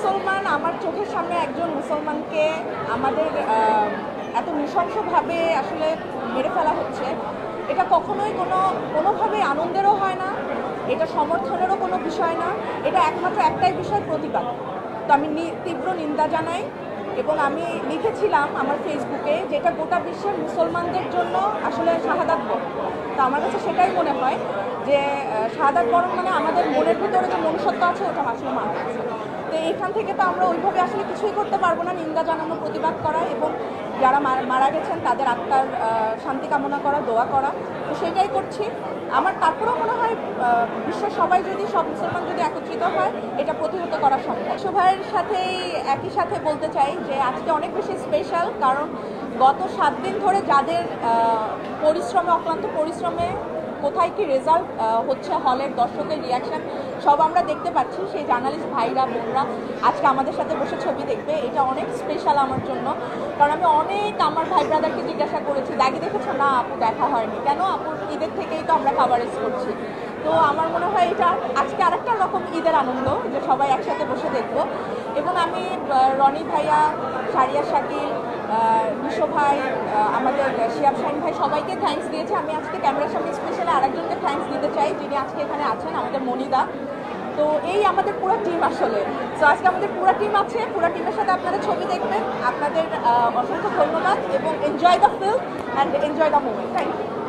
মুসলমান আমার চোখের সামনে একজন মুসলমানকে আমাদের এত নৃশংসভাবে আসলে মেরে ফেলা হচ্ছে, এটা কখনোই কোনোভাবেই আনন্দেরও হয় না, এটা সমর্থনেরও কোনো বিষয় না, এটা একমাত্র একটাই বিষয়, প্রতিবাদ। তো আমি তীব্র নিন্দা জানাই এবং আমি লিখেছিলাম আমার ফেসবুকে যেটা গোটা বিশ্বের মুসলমানদের জন্য আসলে শাহাদাত বরণ। তো আমার কাছে সেটাই মনে হয় যে শাহাদাত বরণ মানে আমাদের মনের ভিতরে যে মনুষ্যত্ব আছে ওটা আসলে মারা গেছে। তো এইখান থেকে তো আমরা ওইভাবে আসলে কিছুই করতে পারবো না, নিন্দা জানানো, প্রতিবাদ করা এবং যারা মারা গেছেন তাদের আত্মার শান্তি কামনা করা, দোয়া করা। তো সেটাই করছি। আমার তারপরেও মনে হয় বিশ্বের সবাই যদি, সব মুসলমান যদি একত্রিত হয়, এটা প্রতিহত করা সম্ভব। সবার সাথেই একই সাথে বলতে চাই যে আজকে অনেক বেশি স্পেশাল, কারণ গত 7 দিন ধরে যাদের পরিশ্রমে, অক্লান্ত পরিশ্রমে কোথায় কি রেজাল্ট হচ্ছে, হলের দর্শকের রিয়াকশান সব আমরা দেখতে পাচ্ছি। সেই জার্নালিস্ট ভাইরা, বোনরা আজকে আমাদের সাথে বসে ছবি দেখবে, এটা অনেক স্পেশাল আমার জন্য। কারণ আমি অনেক আমার ভাই ব্রাদারকে জিজ্ঞাসা করেছি, দাগি দেখেছো? না আপু, দেখা হয়নি। কেন আপু? ঈদের থেকেই তো আমরা কাভারেজ করছি। তো আমার মনে হয় এটা আজকে আরেকটা রকম ঈদের আনন্দ, যে সবাই একসাথে বসে দেখবো। এবং আমি রনি ভাইয়া, সারিয়া শাকিল, বিশো ভাই, আমাদের শিয়াব শাহিন ভাই, সবাইকে থ্যাঙ্কস দিয়েছে। আমি আজকে ক্যামেরার সামনে স্পেশালি আরেকজনকে থ্যাঙ্কস দিতে চাই, যিনি আজকে এখানে আছেন, আমাদের মনিদা। তো এই আমাদের পুরো টিম আসলে। তো আজকে আমাদের পুরো টিম আছে, পুরো টিমের সাথে আপনারা ছবি দেখবেন। আপনাদের অসংখ্য ধন্যবাদ এবং enjoy the film and enjoy the moment. Thank you.